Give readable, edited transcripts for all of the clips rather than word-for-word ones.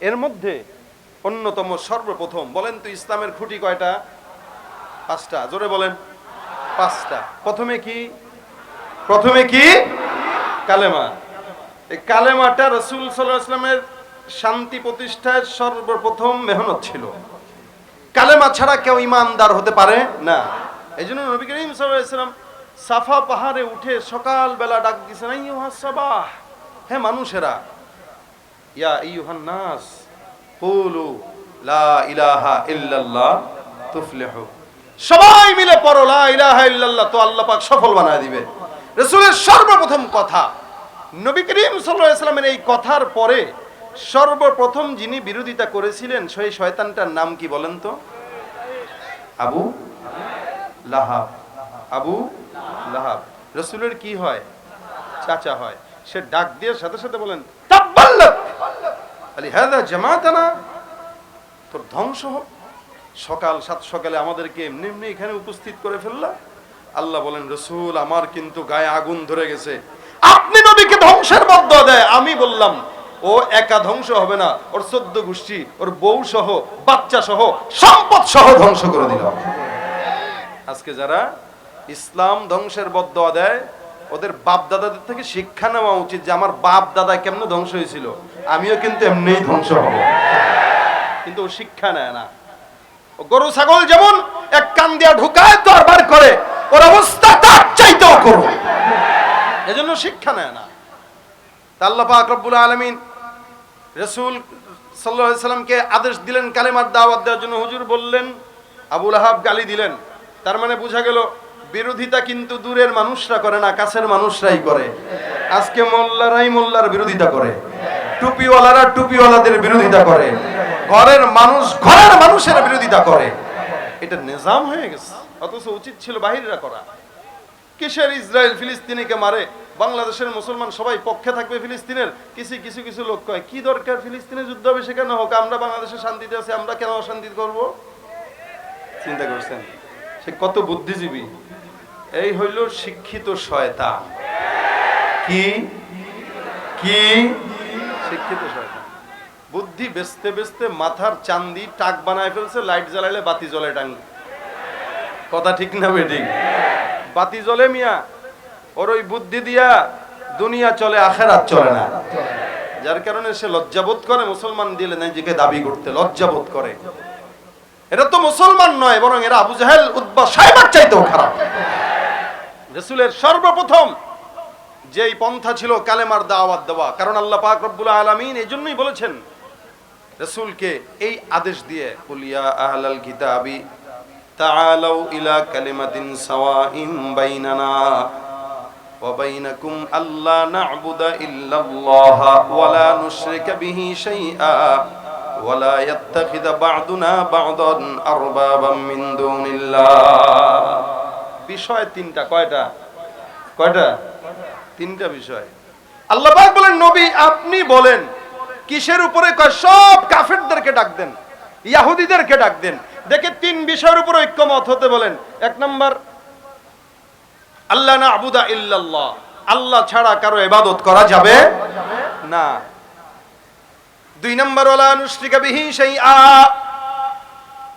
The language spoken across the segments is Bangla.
এর মধ্যে অন্যতম সর্বপ্রথম, বলেন তো ইসলামের খুঁটি কয়টা? পাঁচটা। জোরে বলেন। পাঁচটা। প্রথমে কি? কালেমা। এই কালেমাটা রাসূল সাল্লাল্লাহু আলাইহি ওয়াসাল্লামের শান্তি প্রতিষ্ঠায় সর্বপ্রথম মেহনত ছিল। কালেমা ছাড়া কেউ ইমানদার হতে পারে না। এই জন্য নবী করিম সাল্লাল্লাহু আলাইহি ওয়াসাল্লাম সাফা পাহাড়ে উঠে সকালবেলা ডাক দিয়েছেন, আইয়ুহাস সাবাহ, হে মানুষেরা, ইয়া আইয়ুহান নাস কুলু লা ইলাহা ইল্লাল্লাহ তুফলিহু, সবাই মিলে পড়ো লা ইলাহা ইল্লাল্লাহ, তো আল্লাহ পাক সফল বানায় দিবে। রাসূলের সর্বপ্রথম কথা। নবী করিম সাল্লাল্লাহু আলাইহি ওয়াসাল্লামের এই কথার পরে সর্বপ্রথম যিনি বিরোধিতা করেছিলেন সেই শয়তানটার নাম কি বলেন তো? আবু লাহাব। আবু লাহাব রাসূলের কি হয়? চাচা হয়। সে ডাক দিয়ে সাথে সাথে বলেন, তাব্বাল্লাক আলিহাযা জামাতানা, তোর ধ্বংস হোক, সকাল সাত সকালে আমাদেরকে এমনি এমনি এখানে উপস্থিত করে ফেললা। আল্লাহ বলেন, রাসূল আমার কিন্তু গায়ে আগুন ধরে গেছে, আপনি নবীকে ধ্বংসের বদদোয়া দেয়, আমি বললাম ও একা ধ্বংস হবে না, ওর 14 গোষ্ঠী, ওর বউ সহ, বাচ্চা সহ, সম্পদ সহ ধ্বংস করে দিলাম। আজকে যারা ইসলাম ধ্বংসের বদদোয়া দেয়, ওদের বাপ দাদাদের থেকে শিক্ষা নেওয়া উচিত যে আমার বাপ দাদা কেমনে ধ্বংস হয়েছিল, আমিও কিন্তু এমনিই ধ্বংস হব। কিন্তু ও শিক্ষা নেয় না। ও গরু ছাগল যেমন এক কান দিয়া ঢুকায় তো আর বার করে, ওর অবস্থা তার চাইতেও করো, এজন্য শিক্ষা নেয় না। আল্লাহ পাক রব্বুল আলামিন রাসূল সাল্লাল্লাহু আলাইহি সাল্লামকে আদেশ দিলেন কালেমার দাওয়াত দেওয়ার জন্য। হুজুর বললেন, আবু লাহাব গালি দিলেন। তার মানে বোঝা গেল বিরোধিতা কিন্তু দূরের মানুষরা করে না, কাছের মানুষরাই করে। আজকে মোল্লারাই মোল্লার বিরোধিতা করে, টুপিওয়ালারা টুপিওয়ালাদের বিরোধিতা করে, ঘরের মানুষের বিরোধিতা করে। এটা নিজাম হয়ে গেছে, অথচ উচিত ছিল বাহিররা করা। কিসের ইসরায়েল ফিলিস্তিনিকে মারে, বাংলাদেশের মুসলমান সবাই পক্ষে থাকবে ফিলিস্তিনের? কিছু লোক কয় কি দরকার ফিলিস্তিনের যুদ্ধ হবে, সেখানে হোক, আমরা বাংলাদেশে শান্তিতে আছি, আমরা কেন অশান্তি করব? চিন্তা করছেন সে কত বুদ্ধিজীবী? এই হইল শিক্ষিত শয়তান। কি কি শিক্ষিত শয়তান। বুদ্ধি বেচতে বেচতে মাথার চান্দি টাক বানায় ফেলছে, লাইট জ্বালাইলে বাতি জ্বলে টাঙ্গি। কথা ঠিক না বেঠিক? বাতি জ্বলে মিয়া, ওর ওই বুদ্ধি দিয়া দুনিয়া চলে, আখেরাত চলে না। যার কারণে সে লজ্জাবোধ করে মুসলমান দিলে নিজেকে দাবি করতে, লজ্জাবোধ করে। এটা তো মুসলমান নয়, বরং এরা আবু জাহেল, উতবা, সাইবার চাইতেও খারাপ। রাসূলের সর্বপ্রথম যেই পন্থা ছিল কালেমার দাওয়াত দেওয়া। কারণ আল্লাহ পাক রব্বুল আলামিন এই জন্যই বলেছেন রাসূলকে এই আদেশ দিয়ে, কুলিয়া আহলাল কিতাবি তাআলাউ ইলা কালিমাতিন সাওয়াইন বাইনানা ওয়া বাইনাকুম আল্লা না'বুদা ইল্লাল্লাহ ওয়া লা নুশরিকা বিহি শাইআ ওয়া লা ইয়াত্তাখিযা বা'দুনা বা'দান আরবাবাম মিন দুনিল্লাহ। বিষয় তিনটা। কয়টা? তিনটা বিষয়। আল্লাহ পাক বলেন, নবী আপনি বলেন কিসের উপরে? কয় সব কাফেরদেরকে ডাক দেন, ইহুদিদেরকে ডাক দেন। দেখে তিন বিষয়ের উপর ঐক্যমত হতে বলেন। এক নাম্বার, আল্লাহ না'বুদা ইল্লাল্লাহ, আল্লাহ ছাড়া কারো ইবাদত করা যাবে না। দুই নাম্বার, ওয়ালা নুশরিকা বিহি শাইআ,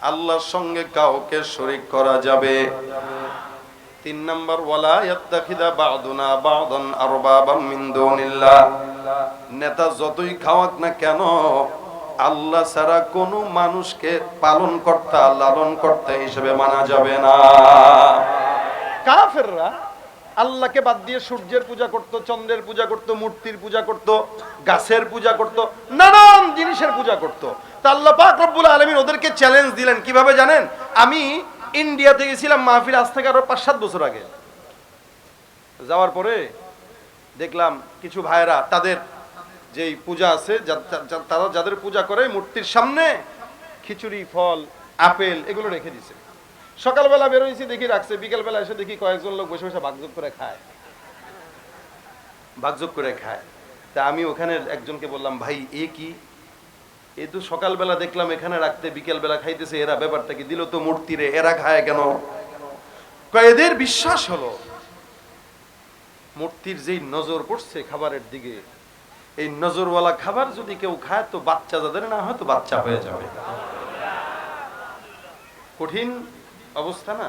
আল্লাহর সঙ্গে কাউকে শরীক করা যাবে। তিন নাম্বার, ওয়ালা ইয়াত্তাখিযা বা'দুনা বা'দান আরবাবাম মিন দুনিল্লাহ, নেতা যতই খাওয়াক না কেন আল্লাহ ছাড়া কোনো মানুষকে পালন কর্তা, লালন কর্তা হিসেবে মানা যাবে না। কাফেররা আল্লাহকে বাদ দিয়ে সূর্যের পূজা করত, চন্দ্রের পূজা করত, মূর্তির পূজা করত, গাছের পূজা করত, নানান জিনিসের পূজা করত। তা আল্লাহ পাক রব্বুল আলামিন ওদেরকে চ্যালেঞ্জ দিলেন। কিভাবে জানেন? আমি ইন্ডিয়াতে গেছিলাম মাহফিল, আজ থেকে আরো 5-7 বছর আগে। যাওয়ার পরে দেখলাম কিছু ভাইরা তাদের যেই পূজা আছে, তারা যাদের পূজা করে মূর্তির সামনে খিচুড়ি, ফল, আপেল এগুলো রেখে দিছে। সকালবেলা বেরোইছি দেখি রাখছে, বিকেলবেলা এসে দেখি কয়েকজন লোক বসে বসে ভাগযোগ করে খায়। তা আমি ওখানে একজনকে বললাম, ভাই এ কি? এ তো সকালবেলা দেখলাম এখানে রাখতে, বিকেলবেলা খাইতেছে, এরা ব্যাপারটা কি? দিল তো মূর্তিরে, এরা খায় কেন? এদের বিশ্বাস হলো মূর্তির যেই নজর পড়ছে খাবারের দিকে, এই নজরওয়ালা খাবার যদি কেউ খায় তো বাচ্চা যাদের না হয় তো বাচ্চা হয়ে যাবে। কঠিন অবস্থা না?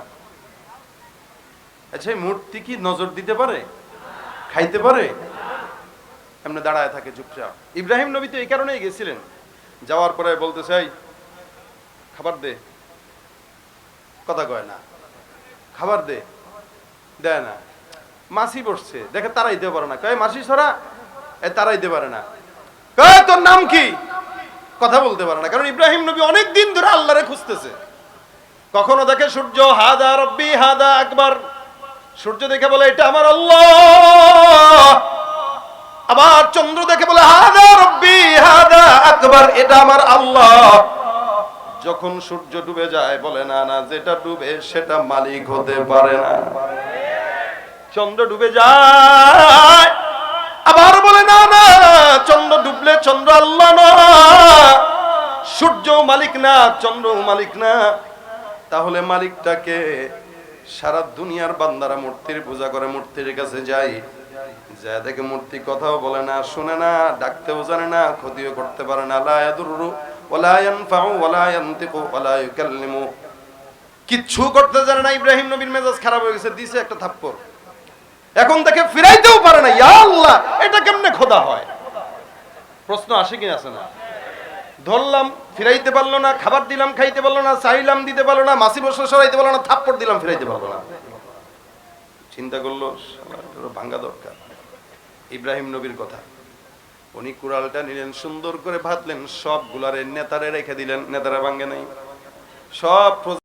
আচ্ছা, এই মূর্তি কি নজর দিতে পারে, খাইতে পারে? এমনি দাঁড়ায় থাকে চুপচাপ। ইব্রাহিম নবী তো এই কারণেই গেছিলেন, যাওয়ার পরে বলতেছে এই খাবার দে, কথা কয় না, খাবার দে, দেয় না। মাসি বসছে, দেখে তারাই দিতে পারে না, কয় মাসি ছড়া, তারাই দিতে পারে না। কয় তোর নাম কি, কথা বলতে পারে না, কারণ ইব্রাহিম নবী অনেক দিন ধরে আল্লাহরে খুঁজতেছে। কখনো দেখে সূর্য, হাদা রব্বি হাদা আকবার, সূর্য দেখে বলে এটা আমার আল্লাহ। আবার চন্দ্র দেখে বলে হাদা রব্বি হাদা আকবার, এটা আমার আল্লাহ। যখন সূর্য ডুবে যায় বলে না না, যেটা ডুবে সেটা মালিক হতে পারে না। চন্দ্র ডুবে যায়, আবার বলে না না, চন্দ্র ডুবলে চন্দ্র আল্লাহ না, সূর্য মালিক না, চন্দ্র মালিক না। তাহলে মালিকটাকে? সারা দুনিয়ার বান্দারা মূর্তির পূজা করে, মূর্তির কাছে যায়, যা দেখে মূর্তি কথাও বলে না, শুনে না, ডাকতেও জানে না, ক্ষতিও করতে পারে না। লা ইয়াদুররু ওয়ালা ইয়ানফাউ ওয়ালা ইয়ানতিকু ওয়ালা ইউকাল্লিমু, কিচ্ছু করতে জানে না। ইব্রাহিম নবীর মেজাজ খারাপ হয়ে গেছে, দিছে একটা থাপ্পড়। এখন তাকে ফিরাইতেও পারে না। ইয়া আল্লাহ, এটা কেমনে খোদা হয়? প্রশ্ন আসে কি আসে না? ধরলাম, ফিরাইতে পারলো না, খাবার দিলাম খাইতে পারলো না, চাইলাম দিতে পারলো না, মাসি বসে সরাইতে পারলো না, থাপ্পড় দিলাম ফিরাইতে পারলো না। চিন্তা করলো ভাঙ্গা দরকার। ইব্রাহিম নবীর কথা, উনি কুড়ালটা নিলেন, সুন্দর করে ভাতলেন, সবগুলারে নেতারে রেখে দিলেন, নেতারা ভাঙ্গে নাই, সব